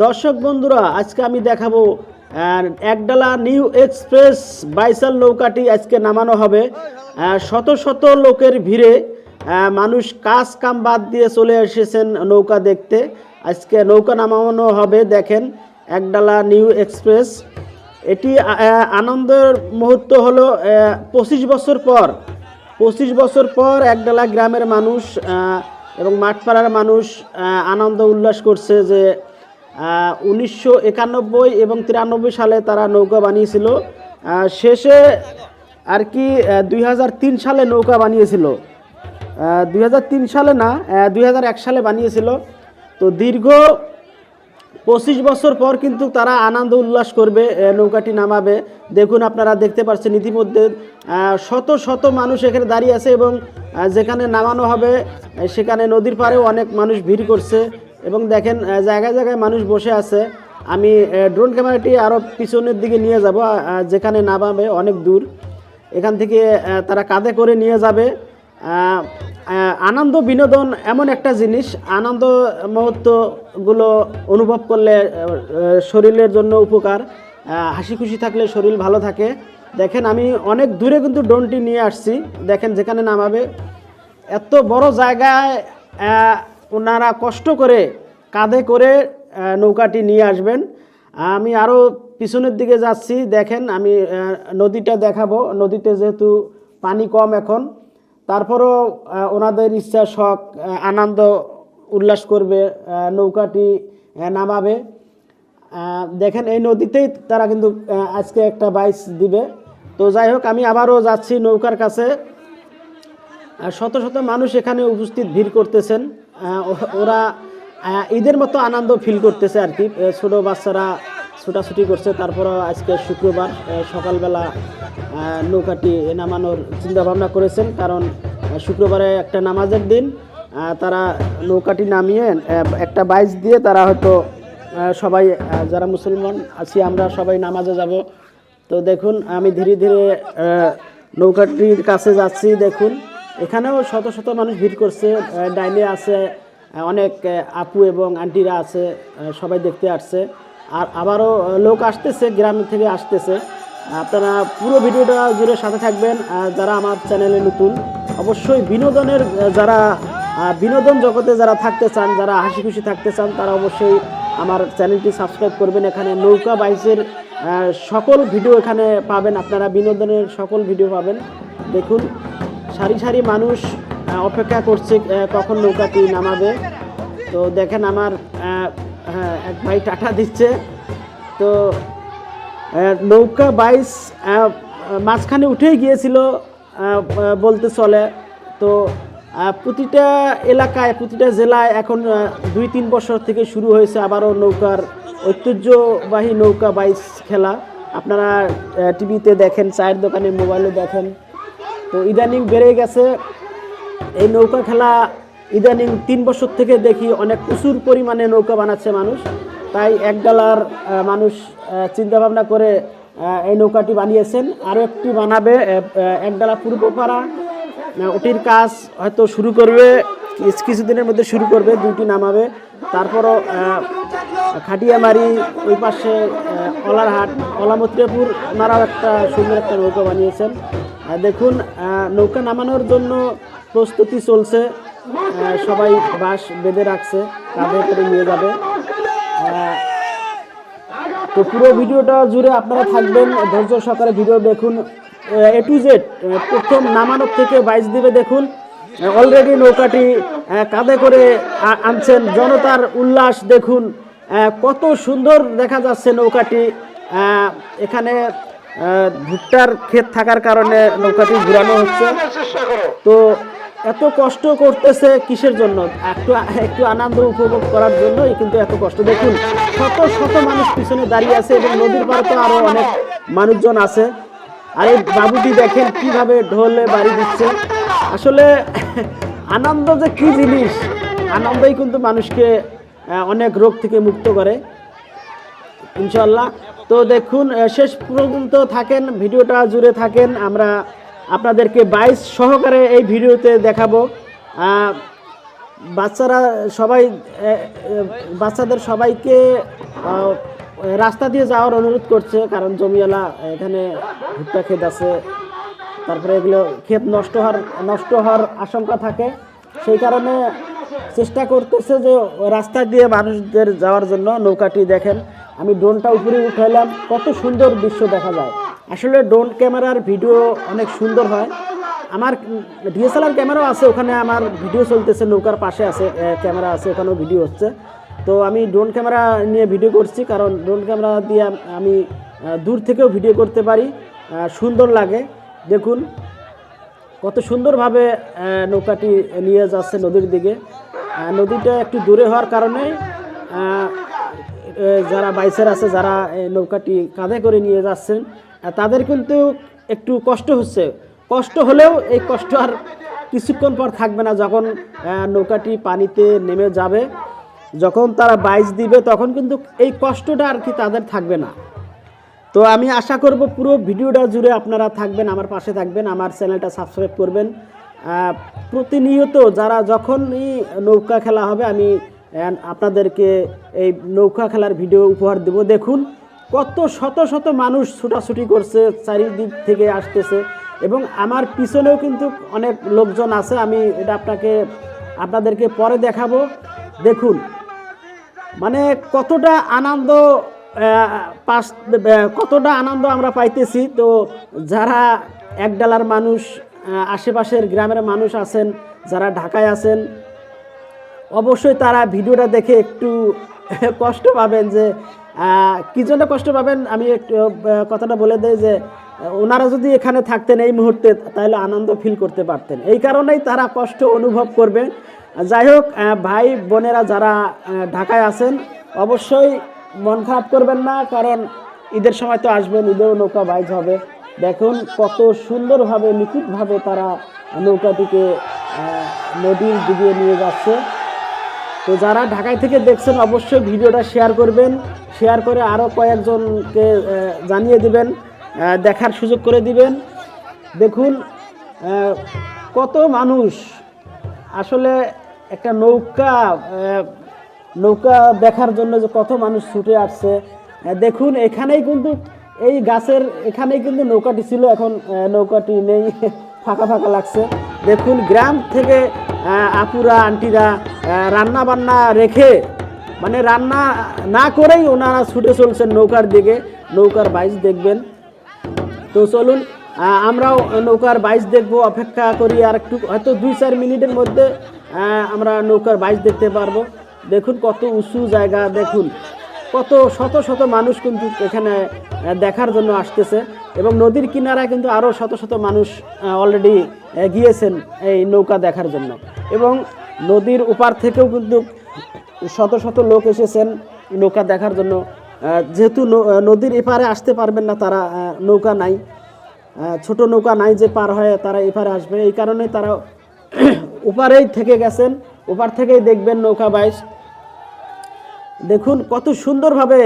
দর্শক বন্ধুরা, আজকে আমি দেখাবো একডালা নিউ এক্সপ্রেস বাইসাল নৌকাটি আজকে নামানো হবে। শত শত লোকের ভিড়ে মানুষ কাজ কাম বাদ দিয়ে চলে এসেছেন নৌকা দেখতে। আজকে নৌকা নামানো হবে। দেখেন, একডালা নিউ এক্সপ্রেস। এটি আনন্দের মুহূর্ত হলো 25 বছর পর একডালা গ্রামের মানুষ এবং মাঠপাড়ার মানুষ আনন্দ উল্লাস করছে যে 1991 এবং 93 সালে তারা নৌকা বানিয়েছিল। শেষে আর কি 2003 সালে নৌকা বানিয়েছিল। 2003 সালে না, 2001 সালে বানিয়েছিল। তো দীর্ঘ 25 বছর পর কিন্তু তারা আনন্দ উল্লাস করবে, নৌকাটি নামাবে। দেখুন, আপনারা দেখতে পাচ্ছেন ইতিমধ্যে শত শত মানুষ এখানে দাঁড়িয়ে আছে এবং যেখানে নামানো হবে সেখানে নদীর পাড়েও অনেক মানুষ ভিড় করছে এবং দেখেন জায়গায় জায়গায় মানুষ বসে আছে। আমি ড্রোন ক্যামেরাটি আরও পিছনের দিকে নিয়ে যাব, যেখানে নামাবে অনেক দূর। এখান থেকে তারা কাঁধে করে নিয়ে যাবে। আনন্দ বিনোদন এমন একটা জিনিস, আনন্দ মুহূর্তগুলো অনুভব করলে শরীরের জন্য উপকার। হাসি খুশি থাকলে শরীর ভালো থাকে। দেখেন, আমি অনেক দূরে কিন্তু ড্রোনটি নিয়ে আসছি। দেখেন, যেখানে নামাবে এত বড় জায়গায় ওনারা কষ্ট করে কাঁধে করে নৌকাটি নিয়ে আসবেন। আমি আরও পিছনের দিকে যাচ্ছি। দেখেন, আমি নদীটা দেখাবো। নদীতে যেহেতু পানি কম এখন, তারপরও ওনাদের ইচ্ছা শখ আনন্দ উল্লাস করবে, নৌকাটি নামাবে। দেখেন, এই নদীতেই তারা কিন্তু আজকে একটা বাইচ দিবে। তো যাই হোক, আমি আবারও যাচ্ছি নৌকার কাছে। শত শত মানুষ এখানে উপস্থিত ভিড় করতেছেন। ওরা ঈদের মতো আনন্দ ফিল করতেছে আর কি। ছোটো বাচ্চারা ছোটাছুটি করছে। তারপরও আজকে শুক্রবার সকালবেলা নৌকাটি নামানোর চিন্তাভাবনা করেছেন, কারণ শুক্রবারে একটা নামাজের দিন। তারা নৌকাটি নামিয়ে একটা বাইচ দিয়ে তারা হয়তো সবাই যারা মুসলমান আছি আমরা সবাই নামাজে যাব। তো দেখুন, আমি ধীরে ধীরে নৌকাটির কাছে যাচ্ছি। দেখুন, এখানেও শত শত মানুষ ভিড় করছে। ডাইনে আছে অনেক আপু এবং আন্টিরা আছে, সবাই দেখতে আসছে। আর আবারও লোক আসতেছে, গ্রাম থেকে আসতেছে। আপনারা পুরো ভিডিওটা জুড়ে সাথে থাকবেন। যারা আমার চ্যানেলে নতুন, অবশ্যই বিনোদনের যারা বিনোদন জগতে যারা থাকতে চান, যারা হাসি খুশি থাকতে চান, তারা অবশ্যই আমার চ্যানেলটি সাবস্ক্রাইব করবেন। এখানে নৌকা বাইচের সকল ভিডিও এখানে পাবেন, আপনারা বিনোদনের সকল ভিডিও পাবেন। দেখুন, সারি সারি মানুষ অপেক্ষা করছে কখন নৌকাটি নামাবে। তো দেখেন, আমার এক ভাই টাটা দিচ্ছে। তো নৌকা বাইচ মাঝখানে উঠেই গিয়েছিল বলতে চলে। তো প্রতিটা এলাকায়, প্রতিটা জেলায় এখন 2-3 বছর থেকে শুরু হয়েছে আবারও নৌকার ঐতিহ্যবাহী নৌকা বাইচ খেলা। আপনারা টিভিতে দেখেন, চায়ের দোকানে, মোবাইলে দেখেন। তো ইদানিং বেড়ে গেছে এই নৌকা খেলা। ইদানিং 3 বছর থেকে দেখি অনেক প্রচুর পরিমাণে নৌকা বানাচ্ছে মানুষ। তাই একডালার মানুষ চিন্তাভাবনা করে এই নৌকাটি বানিয়েছেন। আরও একটি বানাবে, একডালা পূর্বপাড়া, ওটির কাজ হয়তো শুরু করবে, কিছুদিনের মধ্যে শুরু করবে। 2টি নামাবে। তারপরও খাটিয়ামারি, ওই পাশে অলারহাট, অলামত্রিয়াপুর, ওনারাও একটা সুন্দর একটা নৌকা বানিয়েছেন। দেখুন, নৌকা নামানোর জন্য প্রস্তুতি চলছে। সবাই বাঁশ বেঁধে রাখছে, কাঁধে করে নিয়ে যাবে। তো পুরো ভিডিওটা জুড়ে আপনারা থাকবেন, ধৈর্য সহকারে ভিডিও দেখুন। A to Z প্রথম নামানোর থেকে বাইচ দিবে। দেখুন, অলরেডি নৌকাটি কাঁধে করে আনছেন, জনতার উল্লাস দেখুন কত সুন্দর দেখা যাচ্ছে নৌকাটি। এখানে ভুট্টার ক্ষেত থাকার কারণে নৌকাটি ঘুরানো হচ্ছে। তো এত কষ্ট করতেছে কিসের জন্য? একটু আনন্দ উপভোগ করার জন্যই কিন্তু এত কষ্ট। দেখুন, শত শত মানুষ পিছনে দাঁড়িয়ে আছে এবং নদীর পাড়ে তো আরও অনেক মানুষজন আছে। আর এই বাবুটি দেখেন কিভাবে ঢোলে বাড়ি দিচ্ছে। আসলে আনন্দ যে কী জিনিস, আনন্দই কিন্তু মানুষকে অনেক রোগ থেকে মুক্ত করে ইনশাল্লাহ। তো দেখুন, শেষ পর্যন্ত থাকেন, ভিডিওটা জুড়ে থাকেন। আমরা আপনাদেরকে বাইচ সহকারে এই ভিডিওতে দেখাবো। বাচ্চারা সবাই বাচ্চাদের সবাইকে রাস্তা দিয়ে যাওয়ার অনুরোধ করছে, কারণ জমিওয়ালা এখানে ভুট্টা ক্ষেত আছে, তারপরে এগুলো ক্ষেত নষ্ট হওয়ার আশঙ্কা থাকে, সেই কারণে চেষ্টা করতেছে যে রাস্তা দিয়ে মানুষদের যাওয়ার জন্য নৌকাটি। দেখেন আমি ড্রোনটা উপরে উঠাইলাম, কত সুন্দর দৃশ্য দেখা যায়। আসলে ড্রোন ক্যামেরার ভিডিও অনেক সুন্দর হয়। আমার ডিএসএলআর ক্যামেরাও আছে, ওখানে আমার ভিডিও চলতেছে, নৌকার পাশে আছে ক্যামেরা আছে, ওখানেও ভিডিও হচ্ছে। তো আমি ড্রোন ক্যামেরা নিয়ে ভিডিও করছি, কারণ ড্রোন ক্যামেরা দিয়ে আমি দূর থেকেও ভিডিও করতে পারি, সুন্দর লাগে। দেখুন কত সুন্দরভাবে নৌকাটি নিয়ে যাচ্ছে নদীর দিকে। নদীটা একটু দূরে হওয়ার কারণে যারা বাইচার আছে, যারা নৌকাটি কাঁধে করে নিয়ে যাচ্ছেন, তাদের কিন্তু একটু কষ্ট হচ্ছে। কষ্ট হলেও এই কষ্ট আর কিছুক্ষণ পর থাকবে না। যখন নৌকাটি পানিতে নেমে যাবে, যখন তারা বাইচ দিবে, তখন কিন্তু এই কষ্টটা আর কি তাদের থাকবে না। তো আমি আশা করব পুরো ভিডিওটা জুড়ে আপনারা থাকবেন, আমার পাশে থাকবেন, আমার চ্যানেলটা সাবস্ক্রাইব করবেন। প্রতিনিয়ত যখনই নৌকা খেলা হবে, আমি আপনাদেরকে এই নৌকা খেলার ভিডিও উপহার দেব। দেখুন কত শত শত মানুষ ছুটাছুটি করছে, চারিদিক থেকে আসতেছে, এবং আমার পিছনেও কিন্তু অনেক লোকজন আছে। আমি এটা আপনাদেরকে পরে দেখাবো। দেখুন মানে কতটা আনন্দ আমরা পাইতেছি। তো যারা একডালার মানুষ, আশেপাশের গ্রামের মানুষ আছেন, যারা ঢাকায় আছেন, অবশ্যই তারা ভিডিওটা দেখে একটু কষ্ট পাবেন। যে কী জন্য কষ্ট পাবেন আমি একটু কথাটা বলে দেই, যে ওনারা যদি এখানে থাকতেন এই মুহূর্তে, তাহলে আনন্দ ফিল করতে পারতেন। এই কারণেই তারা কষ্ট অনুভব করবে। যাই হোক, ভাই বোনেরা যারা ঢাকায় আছেন, অবশ্যই মন খারাপ করবেন না, কারণ ঈদের সময় তো আসবেন, ঈদেও নৌকা বাইচ হবে। দেখুন কত সুন্দরভাবে, নিখুঁতভাবে তারা নৌকাটিকে নদীর দিকে নিয়ে যাচ্ছে। তো যারা ঢাকায় থেকে দেখছেন, অবশ্যই ভিডিওটা শেয়ার করবেন, শেয়ার করে আরও কয়েকজনকে জানিয়ে দিবেন, দেখার সুযোগ করে দিবেন। দেখুন কত মানুষ, আসলে একটা নৌকা দেখার জন্য যে কত মানুষ ছুটে আসছে। দেখুন এখানেই কিন্তু এই গাছের এখানেই কিন্তু নৌকাটি ছিল, এখন নৌকাটি নেই, ফাঁকা ফাঁকা লাগছে। দেখুন গ্রাম থেকে আপুরা আন্টিরা রান্না বান্না রেখে, মানে রান্না না করেই ওনারা ছুটে চলছেন নৌকার দিকে, নৌকার বাইচ দেখবেন। তো চলুন আমরাও নৌকার বাইচ দেখবো, অপেক্ষা করি আর একটু, হয়তো 2-4 মিনিটের মধ্যে আমরা নৌকার বাইচ দেখতে পারবো। দেখুন কত উঁচু জায়গা, দেখুন কত শত শত মানুষ কিন্তু এখানে দেখার জন্য আসতেছে, এবং নদীর কিনারায় কিন্তু আরও শত শত মানুষ অলরেডি গিয়েছেন এই নৌকা দেখার জন্য, এবং নদীর ওপার থেকেও কিন্তু শত শত লোক এসেছেন নৌকা দেখার জন্য। যেহেতু নদীর এপারে আসতে পারবেন না তারা, নৌকা নাই, ছোট নৌকা নাই যে পার হয়ে তারা এপারে আসবে, এই কারণে তারা ওপারেই থেকে গেছেন, ওপার থেকেই দেখবেন নৌকা বাইচ। দেখুন কত সুন্দরভাবে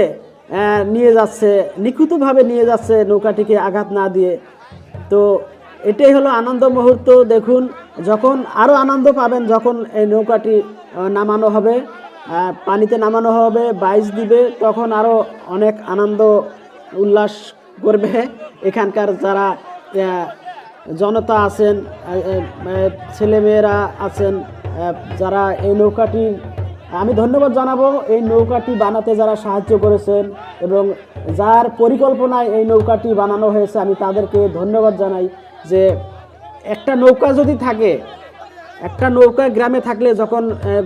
নিয়ে যাচ্ছে, নিখুঁতভাবে নিয়ে যাচ্ছে নৌকাটিকে আঘাত না দিয়ে। তো এটাই হলো আনন্দ মুহূর্ত। দেখুন যখন আরও আনন্দ পাবেন, যখন এই নৌকাটি নামানো হবে, পানিতে নামানো হবে, বাইচ দিবে, তখন আরও অনেক আনন্দ উল্লাস করবে এখানকার যারা জনতা আছেন, ছেলেমেয়েরা আছেন, যারা এই নৌকাটি, আমি ধন্যবাদ জানাবো এই নৌকাটি বানাতে যারা সাহায্য করেছেন, এবং যার পরিকল্পনায় এই নৌকাটি বানানো হয়েছে, আমি তাদেরকে ধন্যবাদ জানাই। যে একটা নৌকা যদি থাকে, একটা নৌকা গ্রামে থাকলে যখন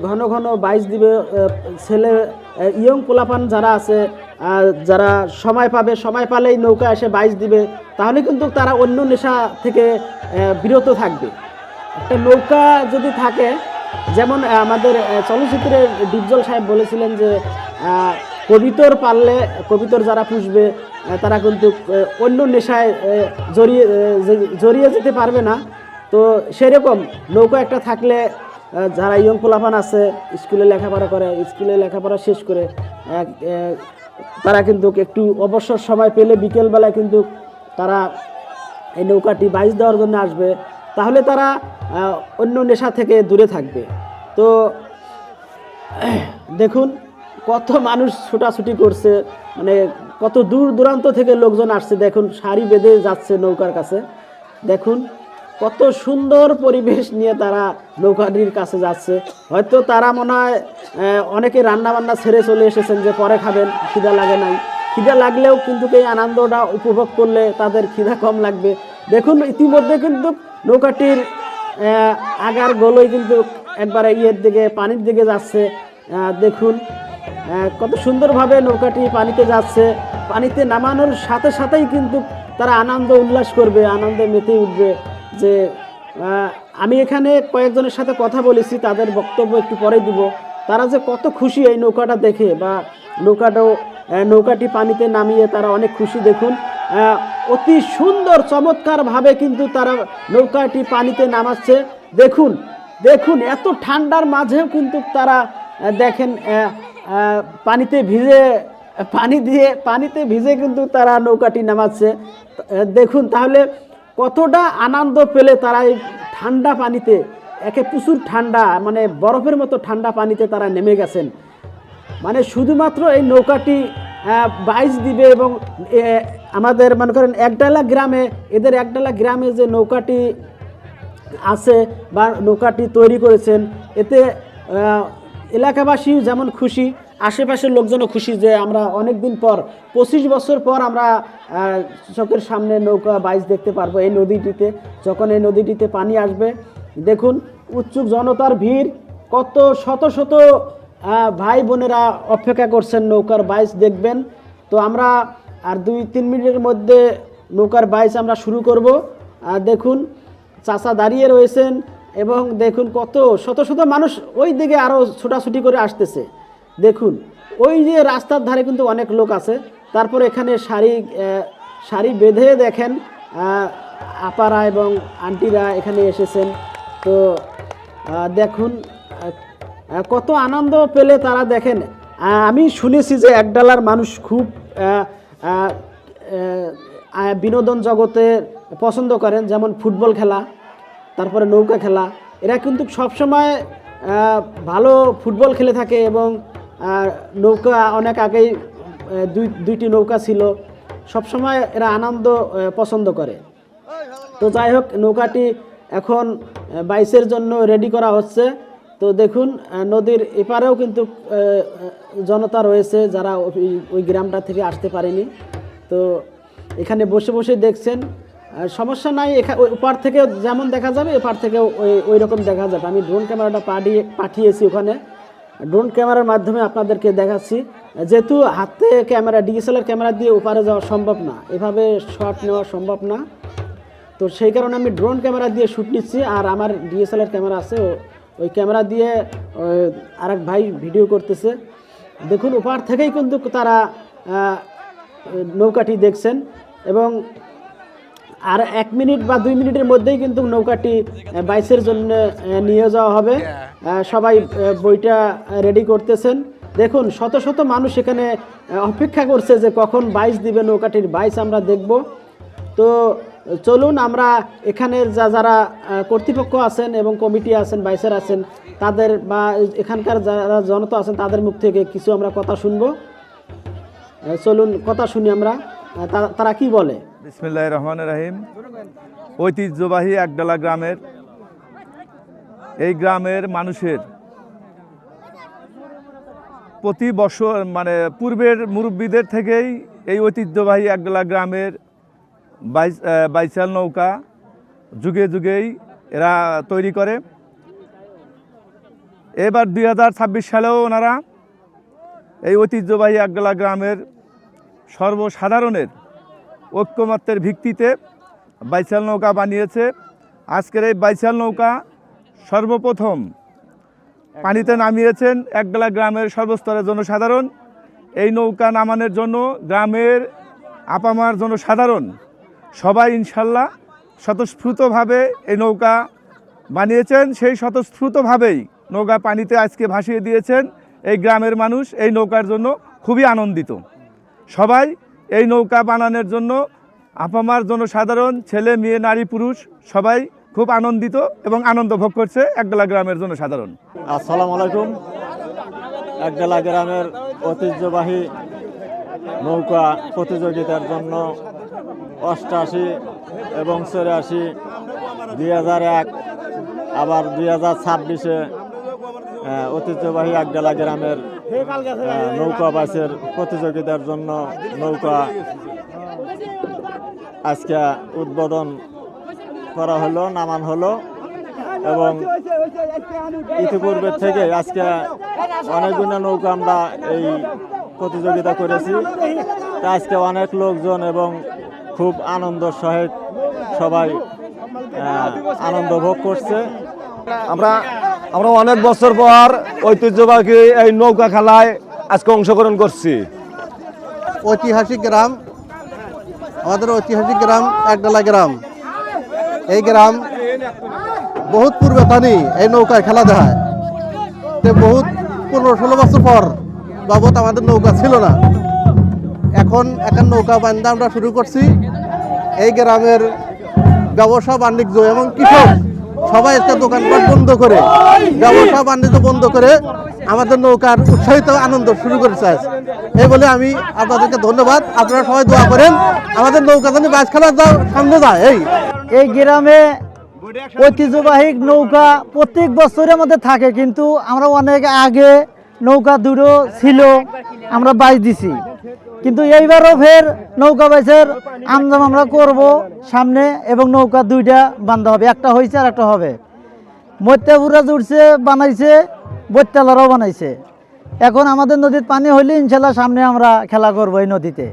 ঘন ঘন বাইচ দিবে, ছেলে ইয়ং পোলাপান যারা আছে, যারা সময় পাবে, সময় পালেই নৌকা এসে বাইচ দিবে, তাহলে কিন্তু তারা অন্য নেশা থেকে বিরত থাকবে। একটা নৌকা যদি থাকে, যেমন আমাদের চলচ্চিত্রে ডিপজল সাহেব বলেছিলেন যে কবিতর যারা পুষবে তারা কিন্তু অন্য নেশায় জড়িয়ে যেতে পারবে না। তো সেরকম নৌকা একটা থাকলে, যারা ইয়ং পোলাপান আছে, স্কুলে লেখাপড়া করে, স্কুলে লেখাপড়া শেষ করে তারা কিন্তু একটু অবসর সময় পেলে বিকেলবেলায় কিন্তু তারা এই নৌকাটি বাইচ দেওয়ার জন্য আসবে, তাহলে তারা অন্য নেশা থেকে দূরে থাকবে। তো দেখুন কত মানুষ ছুটাছুটি করছে, মানে কত দূর দূরান্ত থেকে লোকজন আসছে। দেখুন সারি বেঁধে যাচ্ছে নৌকার কাছে। দেখুন কত সুন্দর পরিবেশ নিয়ে তারা নৌকাটির কাছে যাচ্ছে। হয়তো তারা মনে হয় অনেকে রান্না বান্না ছেড়ে চলে এসেছেন যে পরে খাবেন, খিদা লাগে নাই। খিদা লাগলেও কিন্তু এই আনন্দটা উপভোগ করলে তাদের খিদা কম লাগবে। দেখুন ইতিমধ্যে কিন্তু নৌকাটির আগার গোলই কিন্তু একবারে ইয়ের দিকে, পানির দিকে যাচ্ছে। দেখুন কত সুন্দরভাবে নৌকাটি পানিতে যাচ্ছে। পানিতে নামানোর সাথে সাথেই কিন্তু তারা আনন্দ উল্লাস করবে, আনন্দে মেতে উঠবে। যে আমি এখানে কয়েকজনের সাথে কথা বলেছি, তাদের বক্তব্য একটু পরে দিব। তারা যে কত খুশি এই নৌকাটা দেখে, বা নৌকাটি পানিতে নামিয়ে তারা অনেক খুশি। দেখুন অতি সুন্দর চমৎকারভাবে কিন্তু তারা নৌকাটি পানিতে নামাচ্ছে। দেখুন দেখুন এত ঠান্ডার মাঝেও কিন্তু তারা দেখেন পানিতে ভিজে কিন্তু তারা নৌকাটি নামাচ্ছে। দেখুন তাহলে কতটা আনন্দ পেলে তারা এই ঠান্ডা পানিতে, একে প্রচুর ঠান্ডা, মানে বরফের মতো ঠান্ডা পানিতে তারা নেমে গেছেন। মানে শুধুমাত্র এই নৌকাটি বাইচ দিবে, এবং আমাদের মনে করেন একডালা গ্রামে, এদের একডালা গ্রামে যে নৌকাটি আছে বা নৌকাটি তৈরি করেছেন, এতে এলাকাবাসী যেমন খুশি, আশেপাশের লোকজনও খুশি যে আমরা অনেক দিন পর, 25 বছর পর আমরা চোখের সামনে নৌকা বাইচ দেখতে পারবো এই নদীটিতে। যখন এই নদীটিতে পানি আসবে, দেখুন উৎসুক জনতার ভিড়, কত শত শত ভাই বোনেরা অপেক্ষা করছেন নৌকার বাইচ দেখবেন। তো আমরা আর 2-3 মিনিটের মধ্যে নৌকার বাইচ আমরা শুরু করব। দেখুন চাচা দাঁড়িয়ে রয়েছেন, এবং দেখুন কত শত শত মানুষ ওই দিকে আরও ছোটাছুটি করে আসতেছে। দেখুন ওই যে রাস্তার ধারে কিন্তু অনেক লোক আছে। তারপর এখানে সারি বেঁধে দেখেন আপারা এবং আন্টিরা এখানে এসেছেন। তো দেখুন কত আনন্দ পেলে তারা। দেখেন আমি শুনেছি যে একডালার মানুষ খুব বিনোদন জগতে পছন্দ করেন, যেমন ফুটবল খেলা, তারপরে নৌকা খেলা। এরা কিন্তু সবসময় ভালো ফুটবল খেলে থাকে, এবং নৌকা অনেক আগেই দুইটি নৌকা ছিল, সবসময় এরা আনন্দ পছন্দ করে। তো যাই হোক, নৌকাটি এখন বাইচের জন্য রেডি করা হচ্ছে। তো দেখুন নদীর এপারেও কিন্তু জনতা রয়েছে যারা ওই গ্রামটা থেকে আসতে পারেনি। তো এখানে বসে বসে দেখছেন, সমস্যা নাই। ওপার থেকে যেমন দেখা যাবে এপার থেকেও ওই রকম দেখা যাবে। আমি ড্রোন ক্যামেরাটা পাঠিয়েছি ওখানে, ড্রোন ক্যামেরার মাধ্যমে আপনাদেরকে দেখাচ্ছি। যেহেতু হাতে ক্যামেরা, ডিএসএলআর ক্যামেরা দিয়ে ওপারে যাওয়া সম্ভব না, এভাবে শট নেওয়া সম্ভব না। তো সেই কারণে আমি ড্রোন ক্যামেরা দিয়ে শ্যুট নিচ্ছি, আর আমার ডিএসএলআর ক্যামেরা আছে, ওই ক্যামেরা দিয়ে আরেক ভাই ভিডিও করতেছে। দেখুন ওপার থেকেই কিন্তু তারা নৌকাটি দেখছেন, এবং আর 1 মিনিট বা 2 মিনিটের মধ্যেই কিন্তু নৌকাটি বাইচের জন্য নিয়ে যাওয়া হবে। সবাই বইটা রেডি করতেছেন। দেখুন শত শত মানুষ এখানে অপেক্ষা করছে যে কখন বাইচ দিবে, নৌকাটির বাইচ আমরা দেখব। তো চলুন আমরা এখানের যারা কর্তৃপক্ষ আছেন এবং কমিটি আছেন, বাইচের আছেন, তাদের বা এখানকার যারা জনতা আছেন তাদের মুখ থেকে কিছু আমরা কথা শুনবো। চলুন কথা শুনি আমরা, তারা কি বলে। বিসমিল্লাহির রহমানির রহিম। ঐতিহ্যবাহী একডালা গ্রামের, এই গ্রামের মানুষের প্রতি বছর, মানে পূর্বের মুরব্বীদের থেকেই এই ঐতিহ্যবাহী একডালা গ্রামের বাইচাল নৌকা যুগে যুগেই এরা তৈরি করে। এবার 2026 সালেও ওনারা এই ঐতিহ্যবাহী একডালা গ্রামের সর্বসাধারণের ঐক্যমত্যের ভিত্তিতে বাইচাল নৌকা বানিয়েছে। আজকের এই বাইচাল নৌকা সর্বপ্রথম পানিতে নামিয়েছেন একডালা গ্রামের সর্বস্তরের জনসাধারণ। এই নৌকা নামানোর জন্য গ্রামের আপামার জনসাধারণ সবাই ইনশাল্লাহ স্বতঃস্ফূর্তভাবে এই নৌকা বানিয়েছেন। সেই স্বতঃস্ফূর্তভাবেই নৌকা পানিতে আজকে ভাসিয়ে দিয়েছেন। এই গ্রামের মানুষ এই নৌকার জন্য খুবই আনন্দিত। সবাই এই নৌকা বানানোর জন্য আপামার জনসাধারণ, ছেলে মেয়ে, নারী পুরুষ সবাই খুব আনন্দিত এবং আনন্দ ভোগ করছে একডালা গ্রামের জনসাধারণ। আসসালামু আলাইকুম। একডালা গ্রামের ঐতিহ্যবাহী নৌকা প্রতিযোগিতার জন্য 88 এবং 84, 2001 আবার 2026-এ ঐতিহ্যবাহী একডালা গ্রামের নৌকা বাইচের প্রতিযোগিতার জন্য নৌকা আজকে উদ্বোধন করা হলো, নামান হলো। এবং ইতিপূর্বে থেকে আজকে অনেকগুলো নৌকা আমরা এই প্রতিযোগিতা করেছি। তা আজকে অনেক লোকজন এবং খুব আনন্দের সহিত সবাই আনন্দ ভোগ করছে। আমরা অনেক বছর পর ঐতিহ্যবাহী এই নৌকা খেলায় আজকে অংশগ্রহণ করছি। ঐতিহাসিক গ্রাম, আমাদের ঐতিহাসিক গ্রাম একডালা গ্রাম। এই গ্রাম বহুত পূর্বে তানি এই নৌকায় খেলা দেখায়। বহুত 15-16 বছর পর বাবদ আমাদের নৌকা ছিল না, এখন একটা নৌকা বান্ধা আমরা শুরু করছি। এই গ্রামের ব্যবসা বাণিজ্য এবং কৃষক সবাই একটা দোকানপাট বন্ধ করে, ব্যবসা বাণিজ্য বন্ধ করে আমাদের নৌকার উৎসাহিত আনন্দ শুরু করেছে। এই বলে আমি আপনাদেরকে ধন্যবাদ। আপনারা সবাই দোয়া করেন আমাদের নৌকা যেন বাইচ খেলা সামনে যায়। এই গ্রামে ঐতিহ্যবাহী নৌকা প্রত্যেক বছরের মধ্যে থাকে, কিন্তু আমরা অনেক আগে নৌকা দুটো ছিল, আমরা বাইচ দিছি। কিন্তু এইবারও ফের নৌকা বাইচের আমদাম আমরা করব সামনে, এবং নৌকা দুইটা বান্ধা হবে, একটা হয়েছে আর একটা হবে। মত্যাপুরা জুড়ছে, বানাইছে, বৈত্যালারাও বানাইছে। এখন আমাদের নদীর পানি হইলে ইনশাল্লাহ সামনে আমরা খেলা করবো এই নদীতে,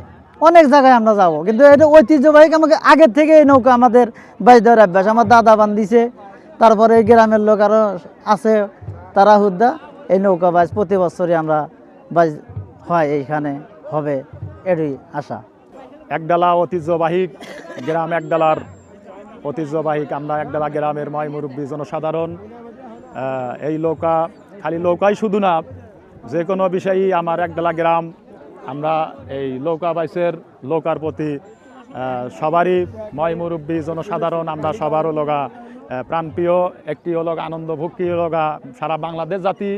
অনেক জায়গায় আমরা যাব। কিন্তু এটা ঐতিহ্যবাহী, আমাকে আগের থেকে এই নৌকা আমাদের বাইচ দেওয়ার অভ্যাস, আমার দাদা বান্ধিছে। তারপরে এই গ্রামের লোক আরও আছে, তারা হুদ্দা এই নৌকা বাইচ প্রতি বছরই আমরা বাইচ হয়, এইখানে হবে, এরই আশা। একডালা ঐতিহ্যবাহী গ্রাম, একডালার ঐতিহ্যবাহী আমরা একডালা গ্রামের ময় মুরব্বী জনসাধারণ। এই নৌকা খালি নৌকাই শুধু না, যে কোনো বিষয়েই আমার একডালা গ্রাম, আমরা এই নৌকা বাইচের নৌকার প্রতি সবারই ময় মুরব্বী জনসাধারণ, আমরা সবারও লগা প্রাণপ্রিয় একটি হলো আনন্দ ভক্তি লগা সারা বাংলাদেশ জাতি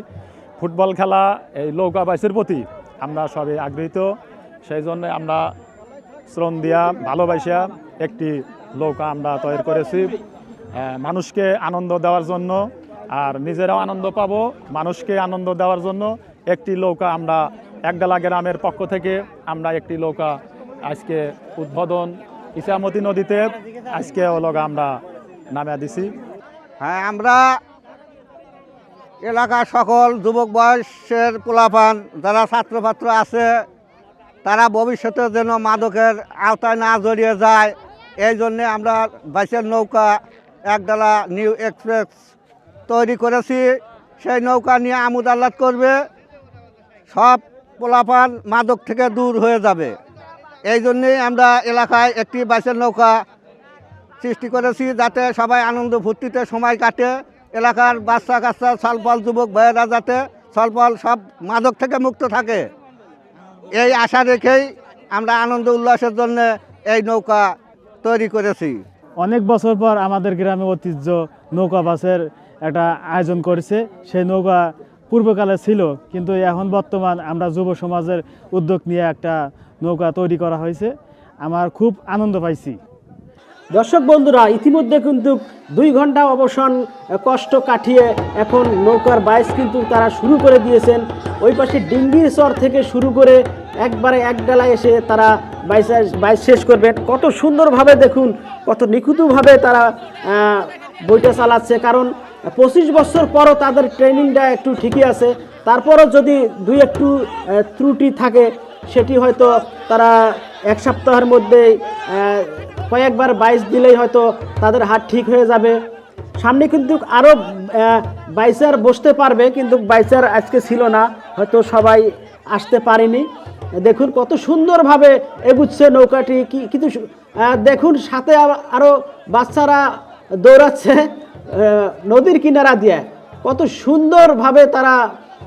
ফুটবল খেলা এই নৌকা বাইচের প্রতি আমরা সবাই আগ্রহীত। সেই জন্য আমরা শ্রম দিয়া ভালোবাসা একটি নৌকা আমরা তৈরি করেছি মানুষকে আনন্দ দেওয়ার জন্য, আর নিজেরাও আনন্দ পাবো, মানুষকে আনন্দ দেওয়ার জন্য একটি নৌকা আমরা একডালা গ্রামের পক্ষ থেকে আমরা একটি নৌকা আজকে উদ্বোধন ইছামতি নদীতে আজকে লগা আমরা নামিয়ে দিছি। হ্যাঁ, আমরা এলাকার সকল যুবক বয়সের পোলাপান যারা ছাত্রছাত্র আছে, তারা ভবিষ্যতে যেন মাদকের আওতায় না জড়িয়ে যায়, এই জন্যে আমরা বাইচের নৌকা একডালা নিউ এক্সপ্রেস তৈরি করেছি। সেই নৌকা নিয়ে আমোদ আহ্লাদ করবে, সব পোলাপান মাদক থেকে দূর হয়ে যাবে। এই জন্যেই আমরা এলাকায় একটি বাইচের নৌকা সৃষ্টি করেছি, যাতে সবাই আনন্দ ফুর্তিতে সময় কাটে। এলাকার বাচ্চা কাচ্চা ছলফল যুবক ভাইয়েরা যাতে ছলফল সব মাদক থেকে মুক্ত থাকে, এই আশা রেখেই আমরা আনন্দ উল্লাসের জন্য এই নৌকা তৈরি করেছি। অনেক বছর পর আমাদের গ্রামে ঐতিহ্য নৌকা বাসের একটা আয়োজন করেছে। সেই নৌকা পূর্বকালে ছিল, কিন্তু এখন বর্তমান আমরা যুব সমাজের উদ্যোগ নিয়ে একটা নৌকা তৈরি করা হয়েছে। আমার খুব আনন্দ পাইছি। দর্শক বন্ধুরা, ইতিমধ্যে কিন্তু 2 ঘন্টা অবসান কষ্ট কাটিয়ে এখন নৌকার বাইচ কিন্তু তারা শুরু করে দিয়েছেন। ওই পাশে ডিঙ্গির চর থেকে শুরু করে একবারে একডালা এসে তারা বাইচ শেষ করবেন। কত সুন্দরভাবে দেখুন, কত নিখুঁতভাবে তারা বইটা চালাচ্ছে। কারণ 25 বছর পরও তাদের ট্রেনিংটা একটু ঠিকই আছে, তারপরও যদি একটু ত্রুটি থাকে সেটি হয়তো তারা 1 সপ্তাহের মধ্যেই কয়েকবার বাইচ দিলেই হয়তো তাদের হাত ঠিক হয়ে যাবে। সামনে কিন্তু আরও বাইচার বসতে পারবে, কিন্তু বাইচার আজকে ছিল না, হয়তো সবাই আসতে পারেনি। দেখুন কত সুন্দরভাবে এগুচ্ছে নৌকাটি, কিন্তু দেখুন সাথে আরও বাচ্চারা দৌড়াচ্ছে নদীর কিনারা দিয়ে, কত সুন্দরভাবে তারা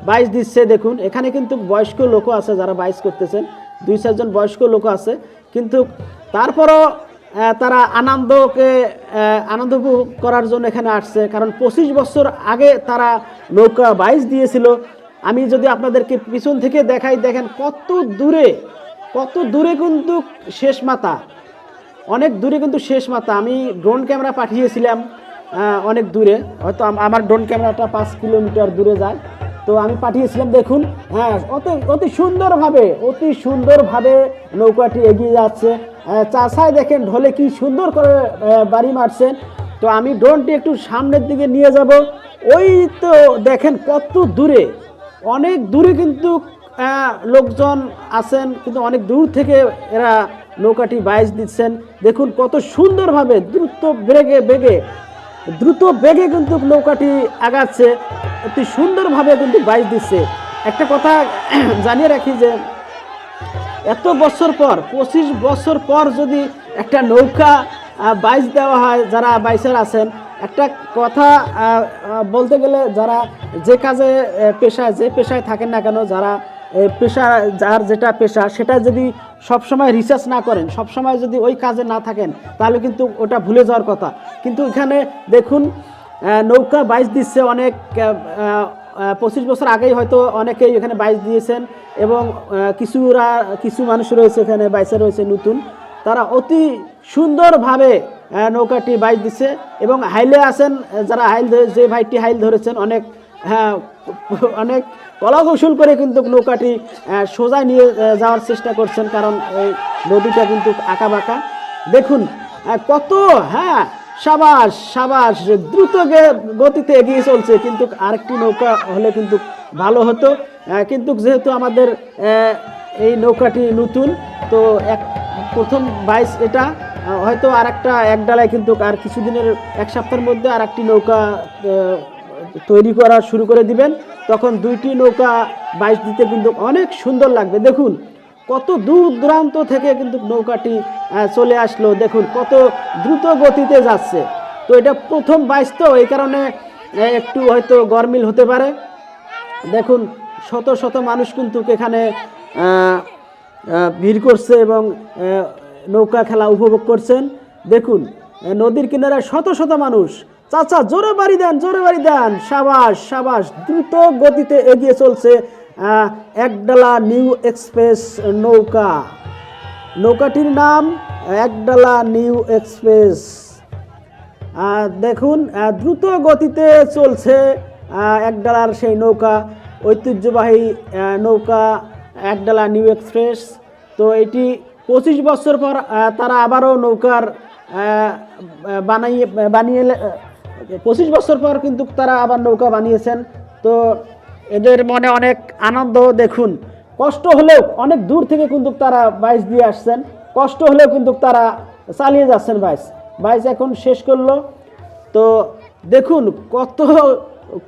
বাইচ দিচ্ছে। দেখুন এখানে কিন্তু বয়স্ক লোকও আছে যারা বাইচ করতেছেন, 2-4 জন বয়স্ক লোক আছে, কিন্তু তারপরও তারা আনন্দ করার জন্য এখানে আসছে। কারণ 25 বছর আগে তারা নৌকা বাইচ দিয়েছিল, আমি যদি আপনাদেরকে পিছন থেকে দেখাই, দেখেন কত দূরে কিন্তু শেষ মাথা, অনেক দূরে কিন্তু শেষ মাথা। আমি ড্রোন ক্যামেরা পাঠিয়েছিলাম অনেক দূরে, হয়তো আমার ড্রোন ক্যামেরাটা 5 কিলোমিটার দূরে যায়, তো আমি পাঠিয়েছিলাম। দেখুন, হ্যাঁ, অতি সুন্দরভাবে নৌকাটি এগিয়ে যাচ্ছে। চাষায় দেখেন ঢলে কি সুন্দর করে বাড়ি মারছেন। তো আমি ড্রোনটি একটু সামনের দিকে নিয়ে যাব। ওই তো দেখেন কত দূরে, অনেক দূরে কিন্তু লোকজন আছেন, কিন্তু অনেক দূর থেকে এরা নৌকাটি বাইচ দিচ্ছেন। দেখুন কত সুন্দরভাবে দ্রুত বেগে কিন্তু নৌকাটি আগাচ্ছে, অতি সুন্দরভাবে কিন্তু বাইচ দিচ্ছে। একটা কথা জানিয়ে রাখি যে এত বছর পর, 25 বছর পর যদি একটা নৌকা বাইচ দেওয়া হয়, যারা বাইচার আছেন, একটা কথা বলতে গেলে, যারা যে কাজে যে পেশায় থাকেন না কেন, যারা যার যেটা পেশা, সেটা যদি সবসময় রিসার্চ না করেন, সবসময় যদি ওই কাজে না থাকেন, তাহলে কিন্তু ওটা ভুলে যাওয়ার কথা। কিন্তু এখানে দেখুন নৌকা বাইচ দিচ্ছে অনেক 25 বছর আগেই হয়তো অনেকেই এখানে বাইচ দিয়েছেন, এবং কিছু মানুষ রয়েছে এখানে বাইচে রয়েছে নতুন, তারা অতি সুন্দরভাবে নৌকাটি বাইচ দিচ্ছে। এবং হাইলে আছেন যারা যে ভাইটি হাইল ধরেছেন, অনেক কলাকৌশল করে কিন্তু নৌকাটি সোজায় নিয়ে যাওয়ার চেষ্টা করছেন, কারণ এই নদীটা কিন্তু আঁকাবাঁকা। দেখুন কত, হ্যাঁ, সাবাস দ্রুত গতিতে এগিয়ে চলছে। কিন্তু আরেকটি নৌকা হলে কিন্তু ভালো হতো, কিন্তু যেহেতু আমাদের এই নৌকাটি নতুন, তো প্রথম বাইচ এটা, হয়তো এক ডালায় কিন্তু আর কিছুদিনের, 1 সপ্তাহের মধ্যে আর একটি নৌকা তৈরি করা শুরু করে দিবেন, তখন 2টি নৌকা বাইচ দিতে কিন্তু অনেক সুন্দর লাগবে। দেখুন কত দূর দূরান্ত থেকে কিন্তু নৌকাটি চলে আসলো, দেখুন কত দ্রুত গতিতে যাচ্ছে। তো এটা প্রথম বাইচ, তো এই কারণে একটু হয়তো গরমিল হতে পারে। দেখুন শত মানুষ কিন্তু এখানে ভিড় করছে এবং নৌকা খেলা উপভোগ করছেন। দেখুন নদীর কিনারে শত মানুষ। চাচা জোরে বাড়ি দেন, সাবাস দ্রুত গতিতে এগিয়ে চলছে একডালা নিউ এক্সপ্রেস নৌকাটির নাম একডালা নিউ এক্সপ্রেস। দেখুন দ্রুত গতিতে চলছে একডালার সেই নৌকা, ঐতিহ্যবাহী নৌকা একডালা নিউ এক্সপ্রেস। তো এটি 25 বছর পর তারা আবারও নৌকার বানিয়ে 25 বছর পর কিন্তু তারা আবার নৌকা বানিয়েছেন। তো এদের মনে অনেক আনন্দ। দেখুন কষ্ট হলেও, অনেক দূর থেকে কিন্তু তারা বাইচ দিয়ে আসছেন, কষ্ট হলেও কিন্তু তারা চালিয়ে যাচ্ছেন বাইচ এখন শেষ করলো। তো দেখুন কত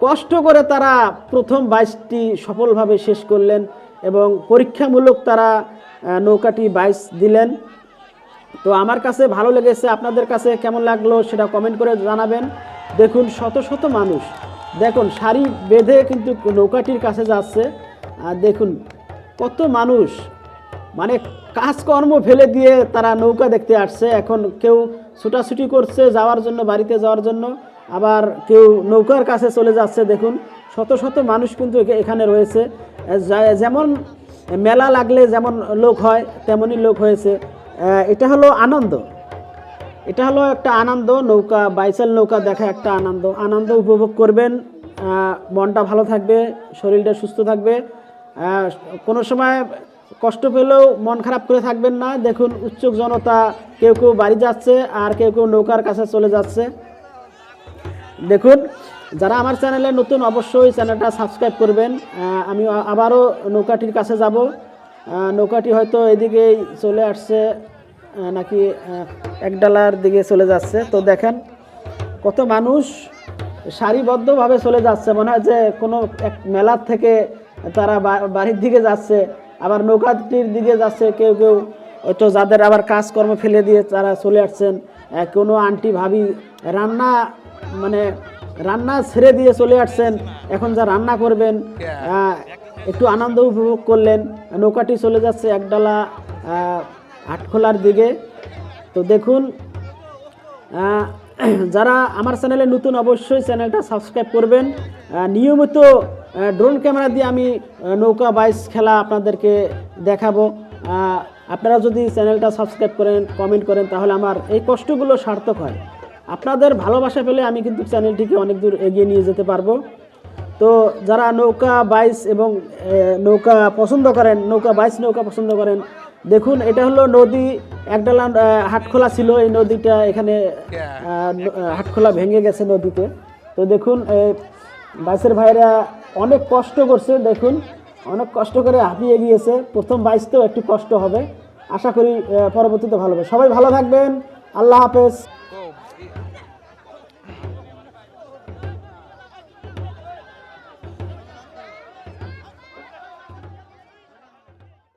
কষ্ট করে তারা প্রথম বাইচটি সফলভাবে শেষ করলেন এবং পরীক্ষামূলক তারা নৌকাটি বাইচ দিলেন। তো আমার কাছে ভালো লেগেছে, আপনাদের কাছে কেমন লাগলো সেটা কমেন্ট করে জানাবেন। দেখুন শত মানুষ, দেখুন সারি বেঁধে কিন্তু নৌকাটির কাছে যাচ্ছে। আর দেখুন কত মানুষ, মানে কাজকর্ম ফেলে দিয়ে তারা নৌকা দেখতে আসছে। এখন কেউ ছুটাছুটি করছে যাওয়ার জন্য, বাড়িতে যাওয়ার জন্য, আবার কেউ নৌকার কাছে চলে যাচ্ছে। দেখুন শত মানুষ কিন্তু এখানে রয়েছে। যেমন মেলা লাগলে যেমন লোক হয় তেমনই লোক হয়েছে। এটা হলো আনন্দ, এটা হলো একটা আনন্দ। নৌকা বাইচাল নৌকা দেখা একটা আনন্দ উপভোগ করবেন। মনটা ভালো থাকবে, শরীরটা সুস্থ থাকবে। কোনো সময় কষ্ট পেলেও মন খারাপ করে থাকবেন না। দেখুন উৎসুক জনতা, কেউ বাড়ি যাচ্ছে আর কেউ নৌকার কাছে চলে যাচ্ছে। দেখুন যারা আমার চ্যানেলে নতুন অবশ্যই চ্যানেলটা সাবস্ক্রাইব করবেন। আমি আবারও নৌকাটির কাছে যাব। নৌকাটি হয়তো এদিকেই চলে আসছে নাকি একডালার দিকে চলে যাচ্ছে। তো দেখেন কত মানুষ সারিবদ্ধভাবে চলে যাচ্ছে, মনে হয় যে কোনো এক মেলার থেকে তারা বাড়ির দিকে যাচ্ছে, আবার নৌকাটির দিকে যাচ্ছে। কেউ হয়তো যাদের আবার কাজকর্ম ফেলে দিয়ে তারা চলে আসছেন। কোনো আন্টি ভাবি রান্না ছেড়ে দিয়ে চলে আসছেন, এখন যা রান্না করবেন একটু আনন্দ উপভোগ করলেন। নৌকাটি চলে যাচ্ছে একডালা হাটখোলার দিকে। তো দেখুন যারা আমার চ্যানেলে নতুন অবশ্যই চ্যানেলটা সাবস্ক্রাইব করবেন। নিয়মিত ড্রোন ক্যামেরা দিয়ে আমি নৌকা বাইচ খেলা আপনাদেরকে দেখাবো। আপনারা যদি চ্যানেলটা সাবস্ক্রাইব করেন, কমেন্ট করেন, তাহলে আমার এই কষ্টগুলো সার্থক হয়। আপনাদের ভালোবাসা পেলে আমি কিন্তু চ্যানেলটিকে অনেক দূর এগিয়ে নিয়ে যেতে পারবো। তো যারা নৌকা বাইচ এবং নৌকা পছন্দ করেন, নৌকা বাইচ নৌকা পছন্দ করেন, দেখুন এটা হলো নদী একডালা হাটখোলা ছিল। এই নদীটা এখানে হাটখোলা ভেঙে গেছে নদীতে। তো দেখুন বাইচের ভাইরা অনেক কষ্ট করছে, দেখুন অনেক কষ্ট করে হাঁপিয়ে গিয়েছে। প্রথম বাইচ তো একটু কষ্ট হবে, আশা করি পরবর্তীতে ভালো হবে। সবাই ভালো থাকবেন, আল্লাহ হাফেজ।